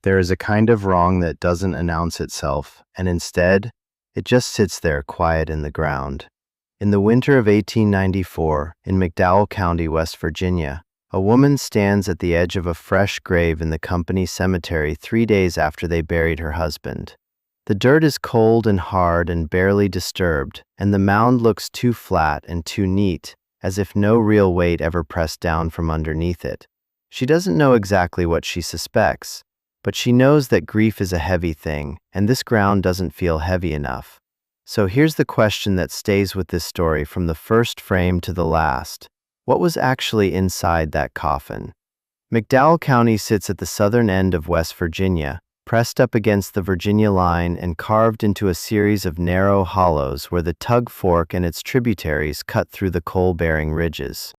There is a kind of wrong that doesn't announce itself, and instead, it just sits there quiet in the ground. In the winter of 1894, in McDowell County, West Virginia, a woman stands at the edge of a fresh grave in the company cemetery 3 days after they buried her husband. The dirt is cold and hard and barely disturbed, and the mound looks too flat and too neat, as if no real weight ever pressed down from underneath it. She doesn't know exactly what she suspects, but she knows that grief is a heavy thing, and this ground doesn't feel heavy enough. So here's the question that stays with this story from the first frame to the last. What was actually inside that coffin? McDowell County sits at the southern end of West Virginia, pressed up against the Virginia line and carved into a series of narrow hollows where the Tug Fork and its tributaries cut through the coal-bearing ridges.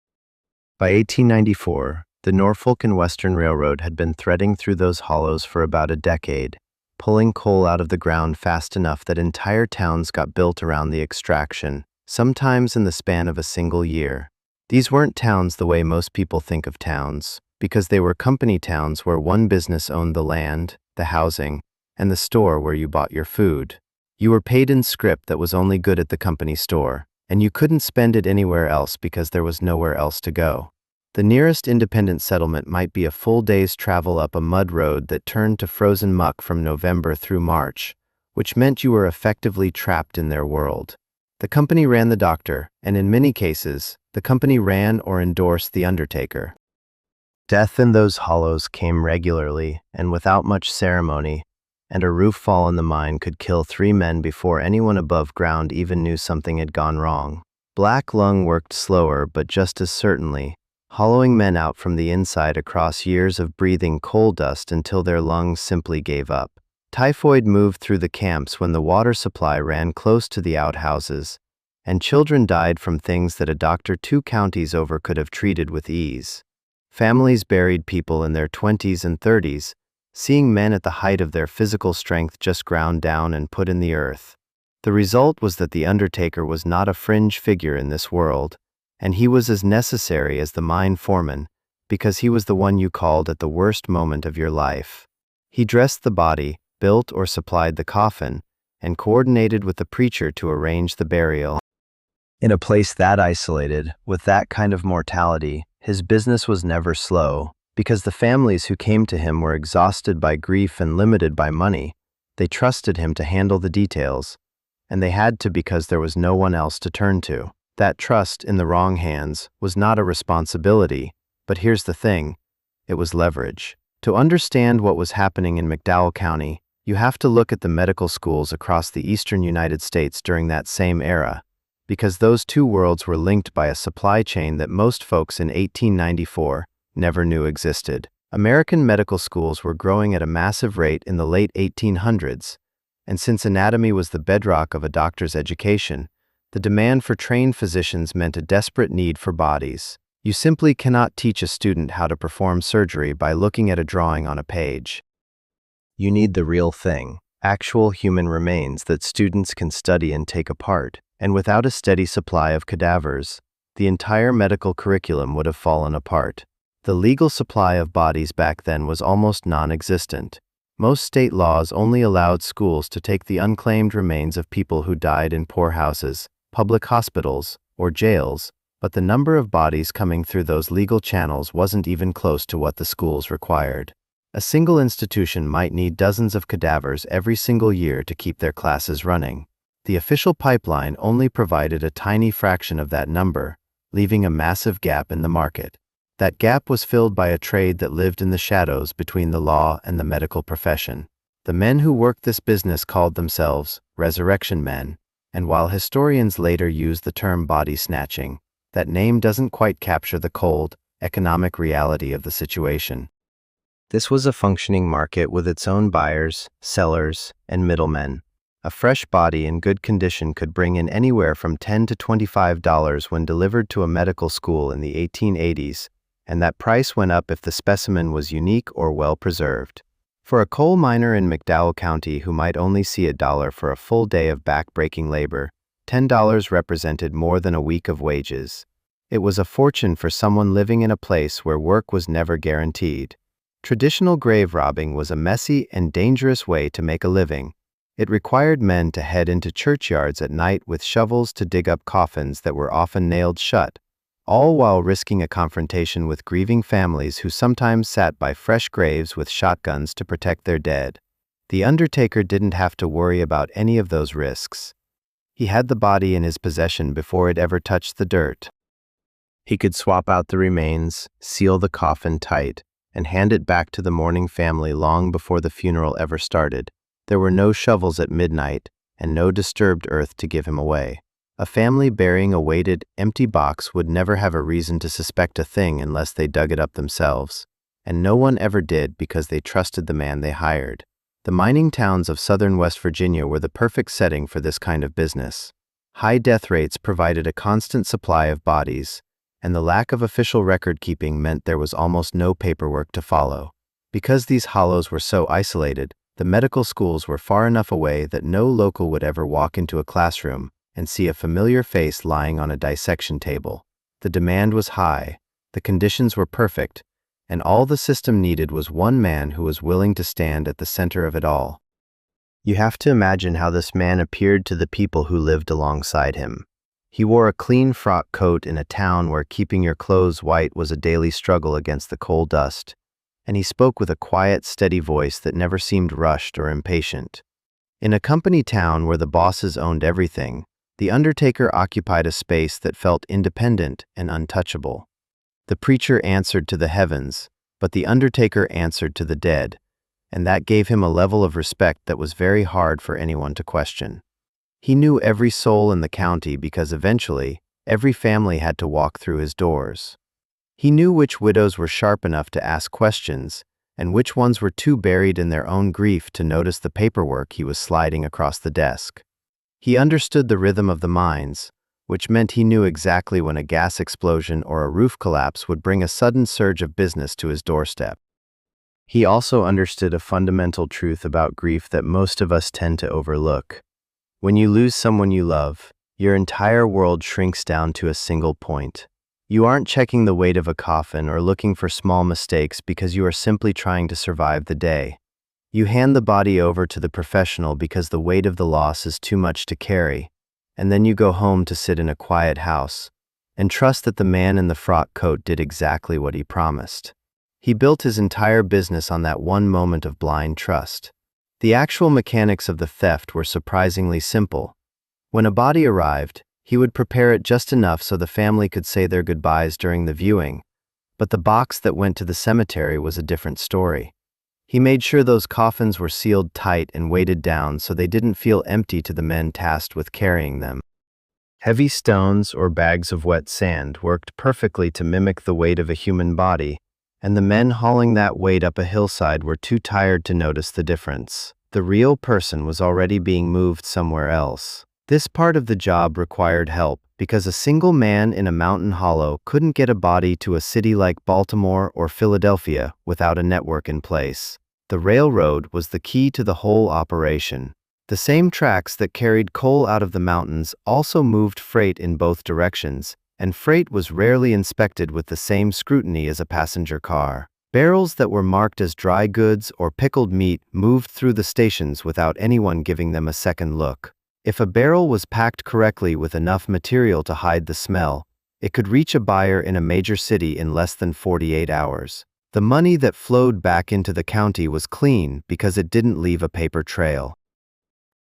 By 1894, the Norfolk and Western Railroad had been threading through those hollows for about a decade, pulling coal out of the ground fast enough that entire towns got built around the extraction, sometimes in the span of a single year. These weren't towns the way most people think of towns, because they were company towns where one business owned the land, the housing, and the store where you bought your food. You were paid in scrip that was only good at the company store, and you couldn't spend it anywhere else because there was nowhere else to go. The nearest independent settlement might be a full day's travel up a mud road that turned to frozen muck from November through March, which meant you were effectively trapped in their world. The company ran the doctor, and in many cases, the company ran or endorsed the Undertaker. Death in those hollows came regularly and without much ceremony, and a roof fall in the mine could kill 3 men before anyone above ground even knew something had gone wrong. Black lung worked slower but just as certainly, hollowing men out from the inside across years of breathing coal dust until their lungs simply gave up. Typhoid moved through the camps when the water supply ran close to the outhouses, and children died from things that a doctor 2 counties over could have treated with ease. Families buried people in their 20s and 30s, seeing men at the height of their physical strength just ground down and put in the earth. The result was that the Undertaker was not a fringe figure in this world, and he was as necessary as the mine foreman, because he was the one you called at the worst moment of your life. He dressed the body, built or supplied the coffin, and coordinated with the preacher to arrange the burial. In a place that isolated, with that kind of mortality, his business was never slow, because the families who came to him were exhausted by grief and limited by money. They trusted him to handle the details, and they had to because there was no one else to turn to. That trust in the wrong hands was not a responsibility, but here's the thing, it was leverage. To understand what was happening in McDowell County, you have to look at the medical schools across the eastern United States during that same era, because those 2 worlds were linked by a supply chain that most folks in 1894 never knew existed. American medical schools were growing at a massive rate in the late 1800s, and since anatomy was the bedrock of a doctor's education, the demand for trained physicians meant a desperate need for bodies. You simply cannot teach a student how to perform surgery by looking at a drawing on a page. You need the real thing, actual human remains that students can study and take apart. And without a steady supply of cadavers, the entire medical curriculum would have fallen apart. The legal supply of bodies back then was almost non-existent. Most state laws only allowed schools to take the unclaimed remains of people who died in poorhouses, public hospitals, or jails, but the number of bodies coming through those legal channels wasn't even close to what the schools required. A single institution might need dozens of cadavers every single year to keep their classes running. The official pipeline only provided a tiny fraction of that number, leaving a massive gap in the market. That gap was filled by a trade that lived in the shadows between the law and the medical profession. The men who worked this business called themselves resurrection men, and while historians later used the term body snatching, that name doesn't quite capture the cold, economic reality of the situation. This was a functioning market with its own buyers, sellers, and middlemen. A fresh body in good condition could bring in anywhere from $10 to $25 when delivered to a medical school in the 1880s, and that price went up if the specimen was unique or well preserved. For a coal miner in McDowell County who might only see $1 for a full day of back-breaking labor, $10 represented more than a week of wages. It was a fortune for someone living in a place where work was never guaranteed. Traditional grave robbing was a messy and dangerous way to make a living. It required men to head into churchyards at night with shovels to dig up coffins that were often nailed shut, all while risking a confrontation with grieving families who sometimes sat by fresh graves with shotguns to protect their dead. The Undertaker didn't have to worry about any of those risks. He had the body in his possession before it ever touched the dirt. He could swap out the remains, seal the coffin tight, and hand it back to the mourning family long before the funeral ever started. There were no shovels at midnight and no disturbed earth to give him away. A family burying a weighted, empty box would never have a reason to suspect a thing unless they dug it up themselves, and no one ever did because they trusted the man they hired. The mining towns of southern West Virginia were the perfect setting for this kind of business. High death rates provided a constant supply of bodies, and the lack of official record-keeping meant there was almost no paperwork to follow. Because these hollows were so isolated, the medical schools were far enough away that no local would ever walk into a classroom and see a familiar face lying on a dissection table. The demand was high, the conditions were perfect, and all the system needed was one man who was willing to stand at the center of it all. You have to imagine how this man appeared to the people who lived alongside him. He wore a clean frock coat in a town where keeping your clothes white was a daily struggle against the coal dust, and he spoke with a quiet, steady voice that never seemed rushed or impatient. In a company town where the bosses owned everything, the Undertaker occupied a space that felt independent and untouchable. The preacher answered to the heavens, but the Undertaker answered to the dead, and that gave him a level of respect that was very hard for anyone to question. He knew every soul in the county because eventually, every family had to walk through his doors. He knew which widows were sharp enough to ask questions, and which ones were too buried in their own grief to notice the paperwork he was sliding across the desk. He understood the rhythm of the mines, which meant he knew exactly when a gas explosion or a roof collapse would bring a sudden surge of business to his doorstep. He also understood a fundamental truth about grief that most of us tend to overlook. When you lose someone you love, your entire world shrinks down to a single point. You aren't checking the weight of a coffin or looking for small mistakes because you are simply trying to survive the day. You hand the body over to the professional because the weight of the loss is too much to carry, and then you go home to sit in a quiet house and trust that the man in the frock coat did exactly what he promised. He built his entire business on that one moment of blind trust. The actual mechanics of the theft were surprisingly simple. When a body arrived, he would prepare it just enough so the family could say their goodbyes during the viewing, but the box that went to the cemetery was a different story. He made sure those coffins were sealed tight and weighted down so they didn't feel empty to the men tasked with carrying them. Heavy stones or bags of wet sand worked perfectly to mimic the weight of a human body, and the men hauling that weight up a hillside were too tired to notice the difference. The real person was already being moved somewhere else. This part of the job required help because a single man in a mountain hollow couldn't get a body to a city like Baltimore or Philadelphia without a network in place. The railroad was the key to the whole operation. The same tracks that carried coal out of the mountains also moved freight in both directions, and freight was rarely inspected with the same scrutiny as a passenger car. Barrels that were marked as dry goods or pickled meat moved through the stations without anyone giving them a second look. If a barrel was packed correctly with enough material to hide the smell, it could reach a buyer in a major city in less than 48 hours. The money that flowed back into the county was clean because it didn't leave a paper trail.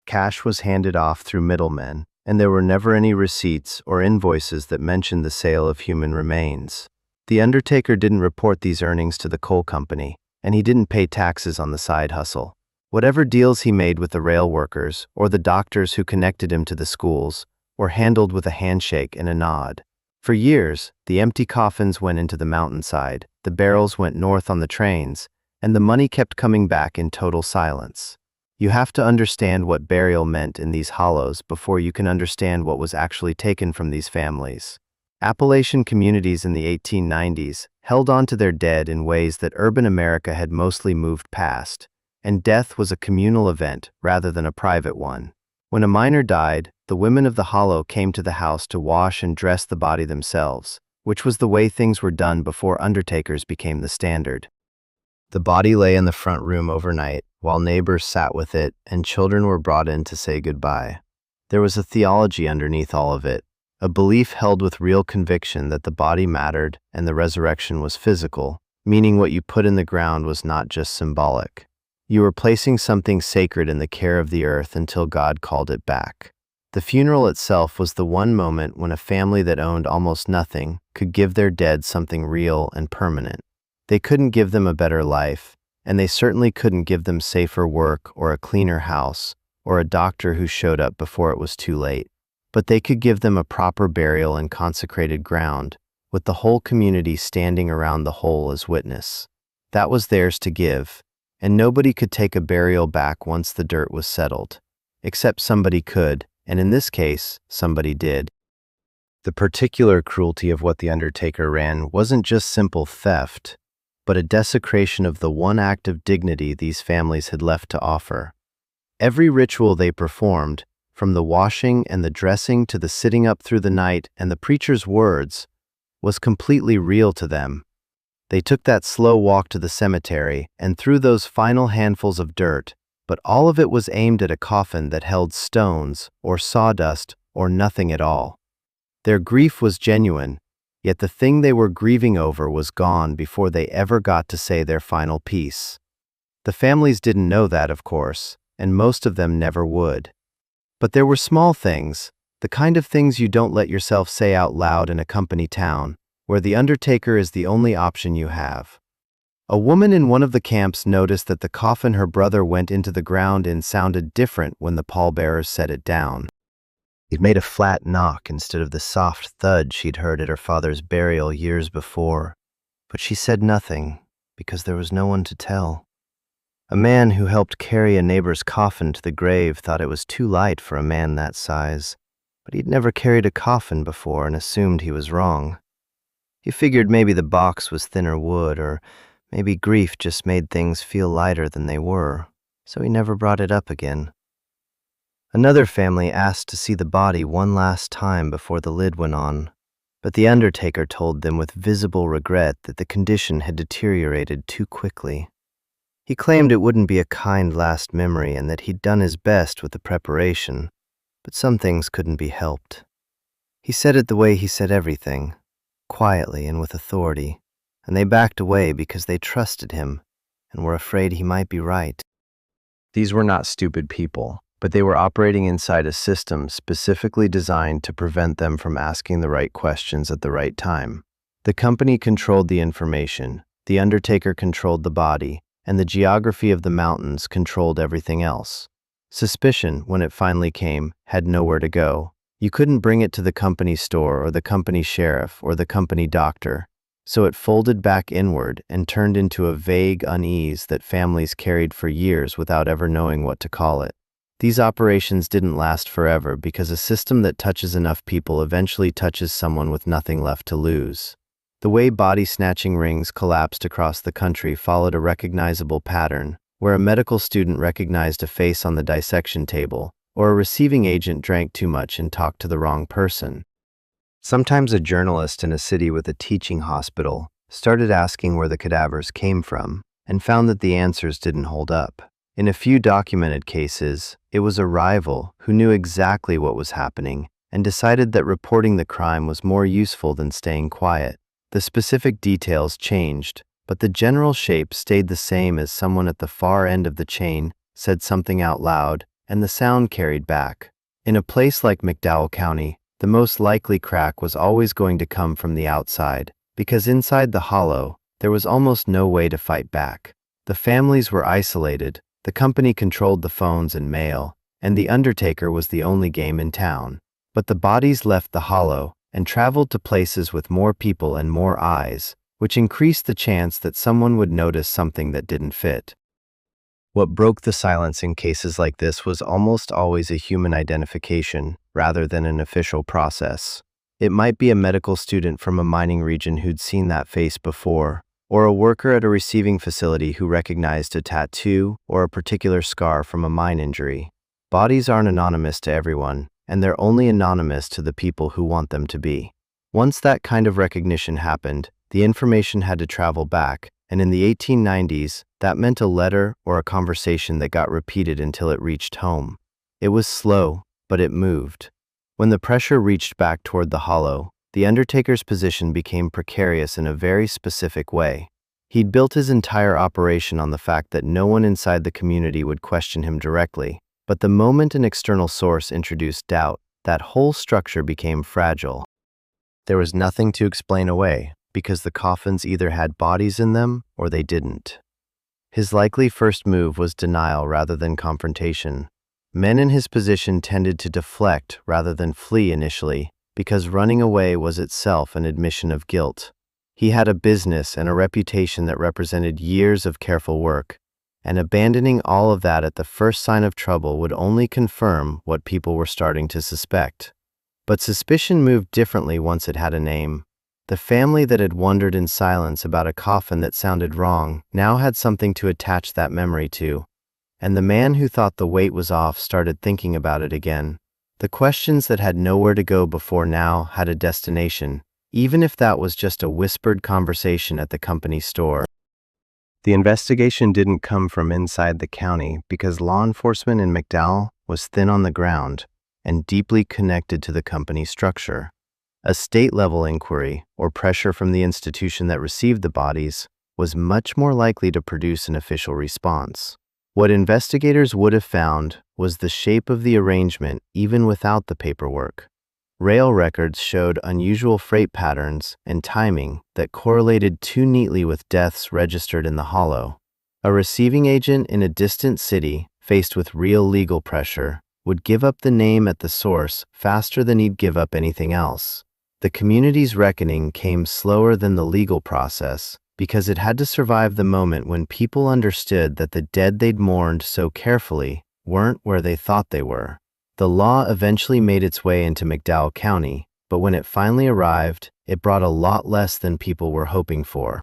Cash was handed off through middlemen, and there were never any receipts or invoices that mentioned the sale of human remains. The Undertaker didn't report these earnings to the coal company, and he didn't pay taxes on the side hustle. Whatever deals he made with the rail workers or the doctors who connected him to the schools were handled with a handshake and a nod. For years, the empty coffins went into the mountainside, the barrels went north on the trains, and the money kept coming back in total silence. You have to understand what burial meant in these hollows before you can understand what was actually taken from these families. Appalachian communities in the 1890s held on to their dead in ways that urban America had mostly moved past, and death was a communal event rather than a private one. When a miner died, the women of the hollow came to the house to wash and dress the body themselves, which was the way things were done before undertakers became the standard. The body lay in the front room overnight, while neighbors sat with it and children were brought in to say goodbye. There was a theology underneath all of it, a belief held with real conviction that the body mattered and the resurrection was physical, meaning what you put in the ground was not just symbolic. You were placing something sacred in the care of the earth until God called it back. The funeral itself was the one moment when a family that owned almost nothing could give their dead something real and permanent. They couldn't give them a better life, and they certainly couldn't give them safer work or a cleaner house or a doctor who showed up before it was too late. But they could give them a proper burial in consecrated ground, with the whole community standing around the hole as witness. That was theirs to give, and nobody could take a burial back once the dirt was settled. Except somebody could, and in this case, somebody did. The particular cruelty of what the Undertaker ran wasn't just simple theft, but a desecration of the one act of dignity these families had left to offer. Every ritual they performed, from the washing and the dressing to the sitting up through the night and the preacher's words, was completely real to them. They took that slow walk to the cemetery and threw those final handfuls of dirt, but all of it was aimed at a coffin that held stones or sawdust or nothing at all. Their grief was genuine, yet the thing they were grieving over was gone before they ever got to say their final piece. The families didn't know that, of course, and most of them never would. But there were small things, the kind of things you don't let yourself say out loud in a company town, where the Undertaker is the only option you have. A woman in one of the camps noticed that the coffin her brother went into the ground in sounded different when the pallbearers set it down. It made a flat knock instead of the soft thud she'd heard at her father's burial years before, but she said nothing because there was no one to tell. A man who helped carry a neighbor's coffin to the grave thought it was too light for a man that size, but he'd never carried a coffin before and assumed he was wrong. He figured maybe the box was thinner wood, or maybe grief just made things feel lighter than they were, so he never brought it up again. Another family asked to see the body one last time before the lid went on, but the Undertaker told them with visible regret that the condition had deteriorated too quickly. He claimed it wouldn't be a kind last memory and that he'd done his best with the preparation, but some things couldn't be helped. He said it the way he said everything, quietly and with authority, and they backed away because they trusted him and were afraid he might be right. These were not stupid people, but they were operating inside a system specifically designed to prevent them from asking the right questions at the right time. The company controlled the information, the Undertaker controlled the body, and the geography of the mountains controlled everything else. Suspicion, when it finally came, had nowhere to go. You couldn't bring it to the company store or the company sheriff or the company doctor, so it folded back inward and turned into a vague unease that families carried for years without ever knowing what to call it. These operations didn't last forever because a system that touches enough people eventually touches someone with nothing left to lose. The way body-snatching rings collapsed across the country followed a recognizable pattern, where a medical student recognized a face on the dissection table, or a receiving agent drank too much and talked to the wrong person. Sometimes a journalist in a city with a teaching hospital started asking where the cadavers came from and found that the answers didn't hold up. In a few documented cases, it was a rival who knew exactly what was happening and decided that reporting the crime was more useful than staying quiet. The specific details changed, but the general shape stayed the same as someone at the far end of the chain said something out loud, and the sound carried back. In a place like McDowell County, the most likely crack was always going to come from the outside, because inside the hollow, there was almost no way to fight back. The families were isolated, the company controlled the phones and mail, and the Undertaker was the only game in town. But the bodies left the hollow and traveled to places with more people and more eyes, which increased the chance that someone would notice something that didn't fit. What broke the silence in cases like this was almost always a human identification rather than an official process. It might be a medical student from a mining region who'd seen that face before, or a worker at a receiving facility who recognized a tattoo or a particular scar from a mine injury. Bodies aren't anonymous to everyone, and they're only anonymous to the people who want them to be. Once that kind of recognition happened, the information had to travel back, and in the 1890s, that meant a letter or a conversation that got repeated until it reached home. It was slow, but it moved. When the pressure reached back toward the hollow, the Undertaker's position became precarious in a very specific way. He'd built his entire operation on the fact that no one inside the community would question him directly, but the moment an external source introduced doubt, that whole structure became fragile. There was nothing to explain away, because the coffins either had bodies in them or they didn't. His likely first move was denial rather than confrontation. Men in his position tended to deflect rather than flee initially, because running away was itself an admission of guilt. He had a business and a reputation that represented years of careful work, and abandoning all of that at the first sign of trouble would only confirm what people were starting to suspect. But suspicion moved differently once it had a name. The family that had wondered in silence about a coffin that sounded wrong now had something to attach that memory to, and the man who thought the weight was off started thinking about it again. The questions that had nowhere to go before now had a destination, even if that was just a whispered conversation at the company store. The investigation didn't come from inside the county because law enforcement in McDowell was thin on the ground and deeply connected to the company structure. A state-level inquiry, or pressure from the institution that received the bodies, was much more likely to produce an official response. What investigators would have found was the shape of the arrangement even without the paperwork. Rail records showed unusual freight patterns and timing that correlated too neatly with deaths registered in the hollow. A receiving agent in a distant city, faced with real legal pressure, would give up the name at the source faster than he'd give up anything else. The community's reckoning came slower than the legal process because it had to survive the moment when people understood that the dead they'd mourned so carefully weren't where they thought they were. The law eventually made its way into McDowell County, but when it finally arrived, it brought a lot less than people were hoping for.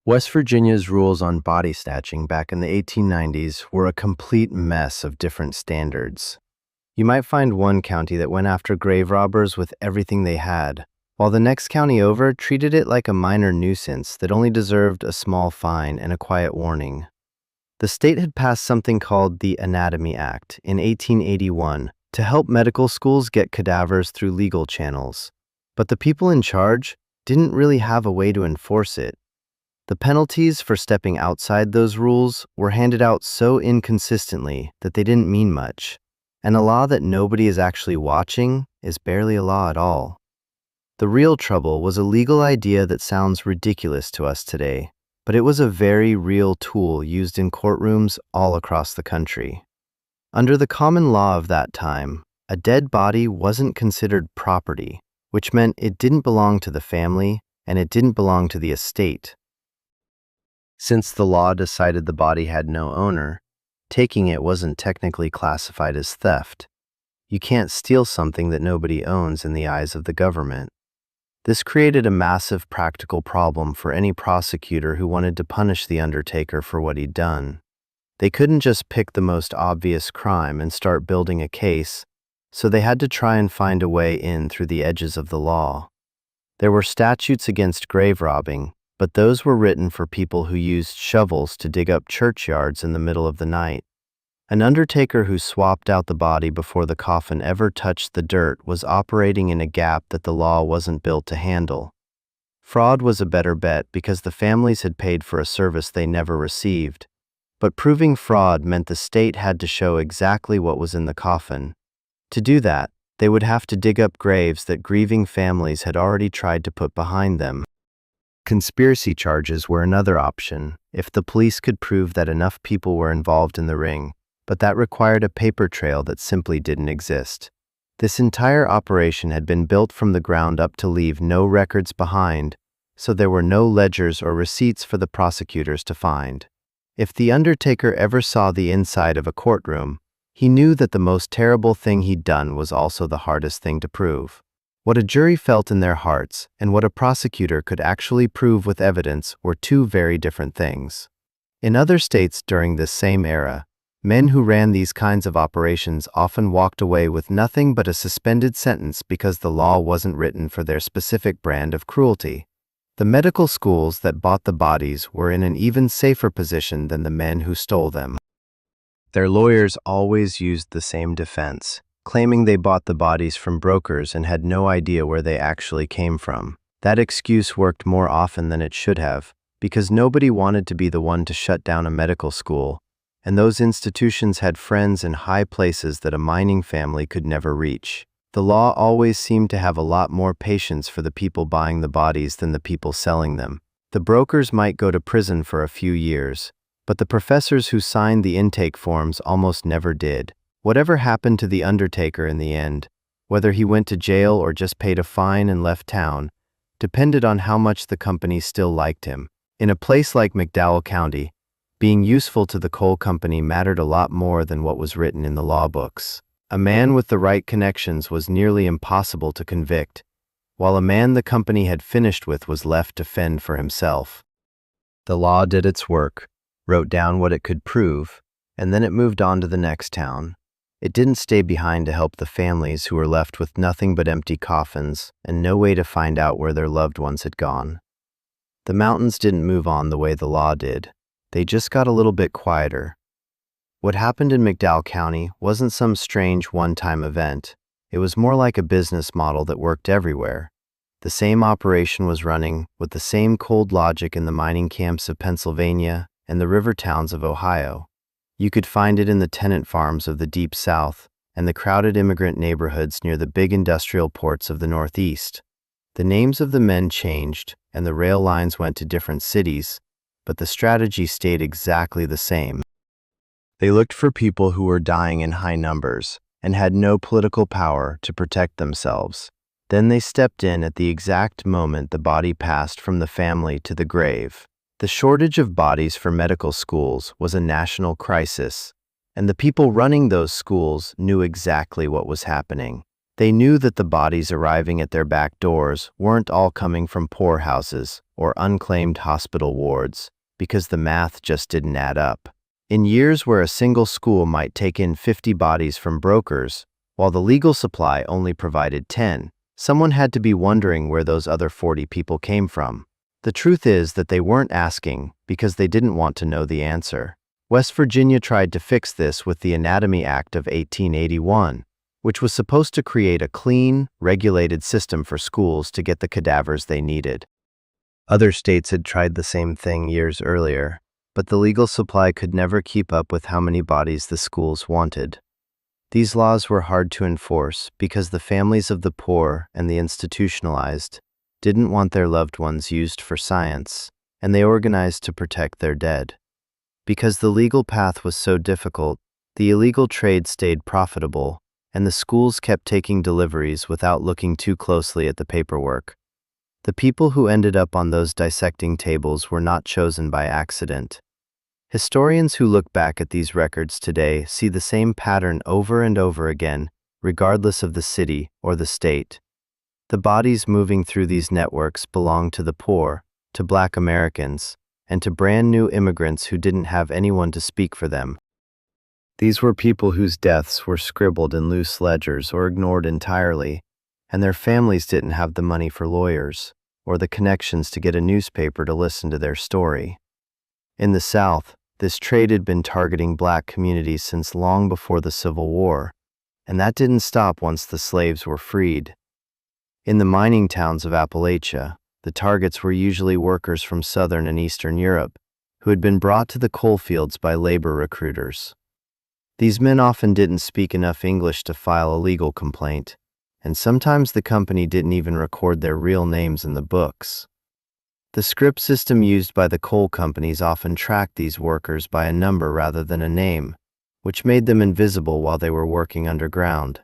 West Virginia's rules on body snatching back in the 1890s were a complete mess of different standards. You might find one county that went after grave robbers with everything they had, while the next county over treated it like a minor nuisance that only deserved a small fine and a quiet warning. The state had passed something called the Anatomy Act in 1881 to help medical schools get cadavers through legal channels, but the people in charge didn't really have a way to enforce it. The penalties for stepping outside those rules were handed out so inconsistently that they didn't mean much, and a law that nobody is actually watching is barely a law at all. The real trouble was a legal idea that sounds ridiculous to us today, but it was a very real tool used in courtrooms all across the country. Under the common law of that time, a dead body wasn't considered property, which meant it didn't belong to the family and it didn't belong to the estate. Since the law decided the body had no owner, taking it wasn't technically classified as theft. You can't steal something that nobody owns in the eyes of the government. This created a massive practical problem for any prosecutor who wanted to punish the Undertaker for what he'd done. They couldn't just pick the most obvious crime and start building a case, so they had to try and find a way in through the edges of the law. There were statutes against grave robbing, but those were written for people who used shovels to dig up churchyards in the middle of the night. An undertaker who swapped out the body before the coffin ever touched the dirt was operating in a gap that the law wasn't built to handle. Fraud was a better bet because the families had paid for a service they never received, but proving fraud meant the state had to show exactly what was in the coffin. To do that, they would have to dig up graves that grieving families had already tried to put behind them. Conspiracy charges were another option, if the police could prove that enough people were involved in the ring, but that required a paper trail that simply didn't exist. This entire operation had been built from the ground up to leave no records behind, so there were no ledgers or receipts for the prosecutors to find. If the Undertaker ever saw the inside of a courtroom, he knew that the most terrible thing he'd done was also the hardest thing to prove. What a jury felt in their hearts and what a prosecutor could actually prove with evidence were two very different things. In other states during this same era, men who ran these kinds of operations often walked away with nothing but a suspended sentence because the law wasn't written for their specific brand of cruelty. The medical schools that bought the bodies were in an even safer position than the men who stole them. Their lawyers always used the same defense, claiming they bought the bodies from brokers and had no idea where they actually came from. That excuse worked more often than it should have, because nobody wanted to be the one to shut down a medical school, and those institutions had friends in high places that a mining family could never reach. The law always seemed to have a lot more patience for the people buying the bodies than the people selling them. The brokers might go to prison for a few years, but the professors who signed the intake forms almost never did. Whatever happened to the Undertaker in the end, whether he went to jail or just paid a fine and left town, depended on how much the company still liked him. In a place like McDowell County, being useful to the coal company mattered a lot more than what was written in the law books. A man with the right connections was nearly impossible to convict, while a man the company had finished with was left to fend for himself. The law did its work, wrote down what it could prove, and then it moved on to the next town. It didn't stay behind to help the families who were left with nothing but empty coffins and no way to find out where their loved ones had gone. The mountains didn't move on the way the law did. They just got a little bit quieter. What happened in McDowell County wasn't some strange one-time event. It was more like a business model that worked everywhere. The same operation was running with the same cold logic in the mining camps of Pennsylvania and the river towns of Ohio. You could find it in the tenant farms of the Deep South and the crowded immigrant neighborhoods near the big industrial ports of the Northeast. The names of the men changed and the rail lines went to different cities, but the strategy stayed exactly the same. They looked for people who were dying in high numbers and had no political power to protect themselves. Then they stepped in at the exact moment the body passed from the family to the grave. The shortage of bodies for medical schools was a national crisis, and the people running those schools knew exactly what was happening. They knew that the bodies arriving at their back doors weren't all coming from poorhouses or unclaimed hospital wards, because the math just didn't add up. In years where a single school might take in 50 bodies from brokers, while the legal supply only provided 10, someone had to be wondering where those other 40 people came from. The truth is that they weren't asking because they didn't want to know the answer. West Virginia tried to fix this with the Anatomy Act of 1881, which was supposed to create a clean, regulated system for schools to get the cadavers they needed. Other states had tried the same thing years earlier, but the legal supply could never keep up with how many bodies the schools wanted. These laws were hard to enforce because the families of the poor and the institutionalized didn't want their loved ones used for science, and they organized to protect their dead. Because the legal path was so difficult, the illegal trade stayed profitable, and the schools kept taking deliveries without looking too closely at the paperwork. The people who ended up on those dissecting tables were not chosen by accident. Historians who look back at these records today see the same pattern over and over again, regardless of the city or the state. The bodies moving through these networks belonged to the poor, to Black Americans, and to brand new immigrants who didn't have anyone to speak for them. These were people whose deaths were scribbled in loose ledgers or ignored entirely, and their families didn't have the money for lawyers or the connections to get a newspaper to listen to their story. In the South, this trade had been targeting Black communities since long before the Civil War, and that didn't stop once the slaves were freed. In the mining towns of Appalachia, the targets were usually workers from Southern and Eastern Europe who had been brought to the coal fields by labor recruiters. These men often didn't speak enough English to file a legal complaint, and sometimes the company didn't even record their real names in the books. The script system used by the coal companies often tracked these workers by a number rather than a name, which made them invisible while they were working underground.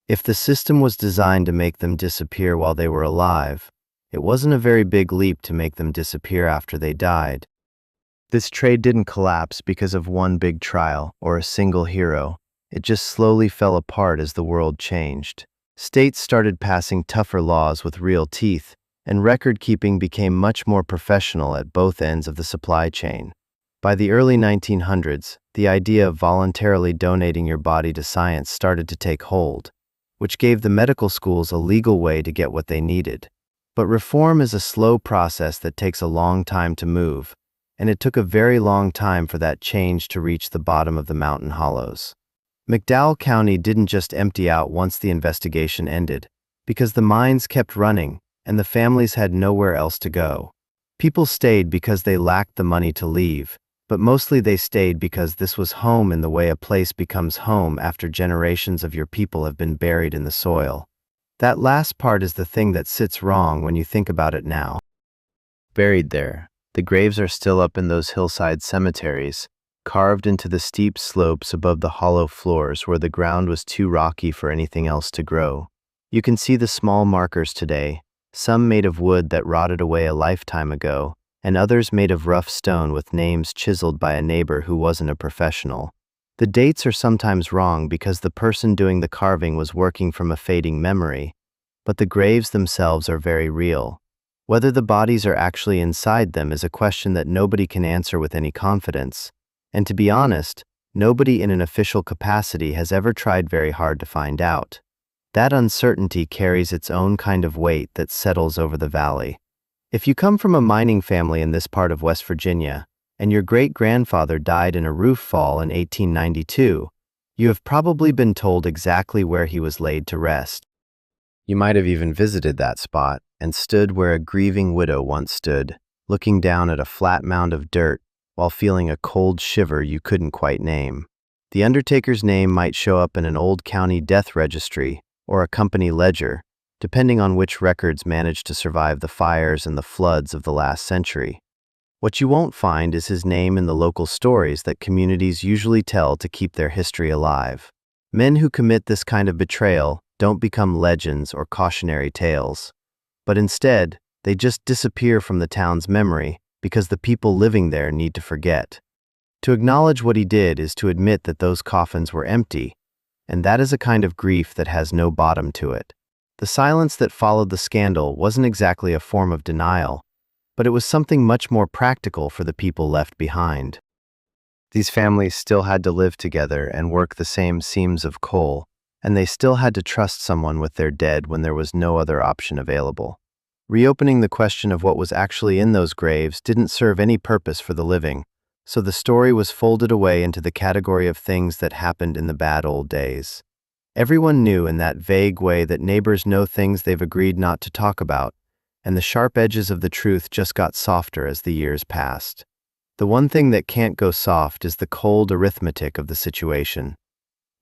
If the system was designed to make them disappear while they were alive, it wasn't a very big leap to make them disappear after they died. This trade didn't collapse because of one big trial or a single hero. It just slowly fell apart as the world changed. States started passing tougher laws with real teeth, and record-keeping became much more professional at both ends of the supply chain. By the early 1900s, the idea of voluntarily donating your body to science started to take hold, which gave the medical schools a legal way to get what they needed. But reform is a slow process that takes a long time to move, and it took a very long time for that change to reach the bottom of the mountain hollows. McDowell County didn't just empty out once the investigation ended, because the mines kept running and the families had nowhere else to go. People stayed because they lacked the money to leave, but mostly they stayed because this was home in the way a place becomes home after generations of your people have been buried in the soil. That last part is the thing that sits wrong when you think about it now. Buried there, the graves are still up in those hillside cemeteries, carved into the steep slopes above the hollow floors where the ground was too rocky for anything else to grow. You can see the small markers today, some made of wood that rotted away a lifetime ago, and others made of rough stone with names chiseled by a neighbor who wasn't a professional. The dates are sometimes wrong because the person doing the carving was working from a fading memory, but the graves themselves are very real. Whether the bodies are actually inside them is a question that nobody can answer with any confidence, and to be honest, nobody in an official capacity has ever tried very hard to find out. That uncertainty carries its own kind of weight that settles over the valley. If you come from a mining family in this part of West Virginia, and your great-grandfather died in a roof fall in 1892, you have probably been told exactly where he was laid to rest. You might have even visited that spot and stood where a grieving widow once stood, looking down at a flat mound of dirt while feeling a cold shiver you couldn't quite name. The Undertaker's name might show up in an old county death registry or a company ledger, depending on which records managed to survive the fires and the floods of the last century. What you won't find is his name in the local stories that communities usually tell to keep their history alive. Men who commit this kind of betrayal don't become legends or cautionary tales, but instead, they just disappear from the town's memory because the people living there need to forget. To acknowledge what he did is to admit that those coffins were empty, and that is a kind of grief that has no bottom to it. The silence that followed the scandal wasn't exactly a form of denial, but it was something much more practical for the people left behind. These families still had to live together and work the same seams of coal, and they still had to trust someone with their dead when there was no other option available. Reopening the question of what was actually in those graves didn't serve any purpose for the living, so the story was folded away into the category of things that happened in the bad old days. Everyone knew in that vague way that neighbors know things they've agreed not to talk about, and the sharp edges of the truth just got softer as the years passed. The one thing that can't go soft is the cold arithmetic of the situation.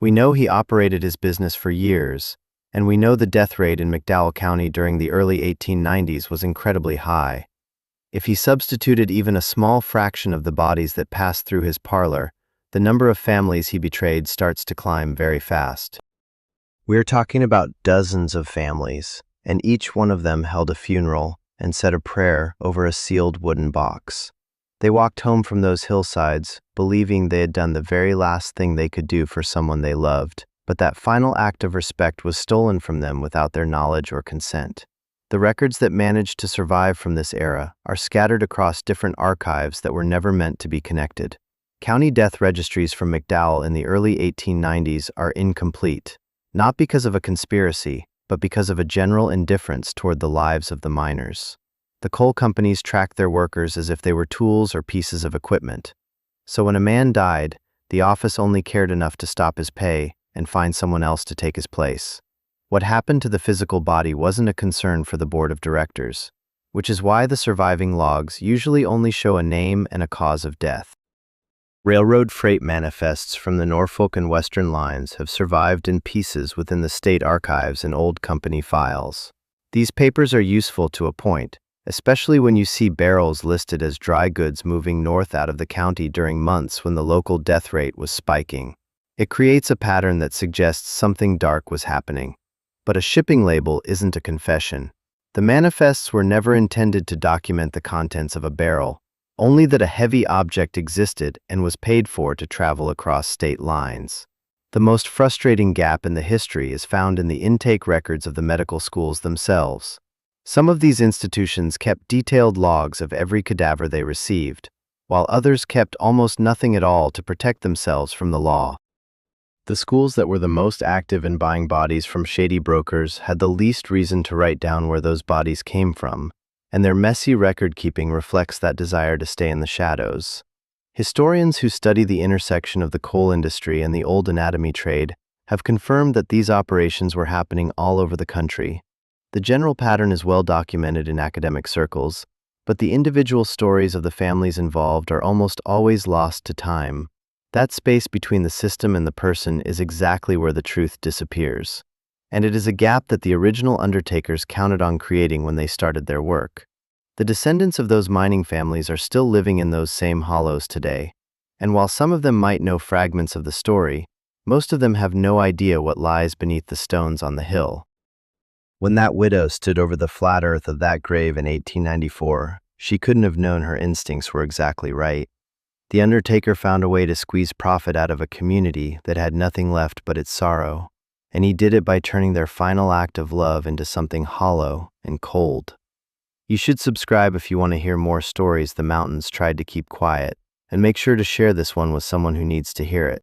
We know he operated his business for years, and we know the death rate in McDowell County during the early 1890s was incredibly high. If he substituted even a small fraction of the bodies that passed through his parlor, the number of families he betrayed starts to climb very fast. We're talking about dozens of families, and each one of them held a funeral and said a prayer over a sealed wooden box. They walked home from those hillsides, believing they had done the very last thing they could do for someone they loved, but that final act of respect was stolen from them without their knowledge or consent. The records that managed to survive from this era are scattered across different archives that were never meant to be connected. County death registries from McDowell in the early 1890s are incomplete, not because of a conspiracy, but because of a general indifference toward the lives of the miners. The coal companies tracked their workers as if they were tools or pieces of equipment. So when a man died, the office only cared enough to stop his pay and find someone else to take his place. What happened to the physical body wasn't a concern for the board of directors, which is why the surviving logs usually only show a name and a cause of death. Railroad freight manifests from the Norfolk and Western lines have survived in pieces within the state archives and old company files. These papers are useful to a point, especially when you see barrels listed as dry goods moving north out of the county during months when the local death rate was spiking. It creates a pattern that suggests something dark was happening. But a shipping label isn't a confession. The manifests were never intended to document the contents of a barrel, only that a heavy object existed and was paid for to travel across state lines. The most frustrating gap in the history is found in the intake records of the medical schools themselves. Some of these institutions kept detailed logs of every cadaver they received, while others kept almost nothing at all to protect themselves from the law. The schools that were the most active in buying bodies from shady brokers had the least reason to write down where those bodies came from, and their messy record-keeping reflects that desire to stay in the shadows. Historians who study the intersection of the coal industry and the old anatomy trade have confirmed that these operations were happening all over the country. The general pattern is well documented in academic circles, but the individual stories of the families involved are almost always lost to time. That space between the system and the person is exactly where the truth disappears. And it is a gap that the original Undertakers counted on creating when they started their work. The descendants of those mining families are still living in those same hollows today, and while some of them might know fragments of the story, most of them have no idea what lies beneath the stones on the hill. When that widow stood over the flat earth of that grave in 1894, she couldn't have known her instincts were exactly right. The Undertaker found a way to squeeze profit out of a community that had nothing left but its sorrow, and he did it by turning their final act of love into something hollow and cold. You should subscribe if you want to hear more stories the mountains tried to keep quiet, and make sure to share this one with someone who needs to hear it.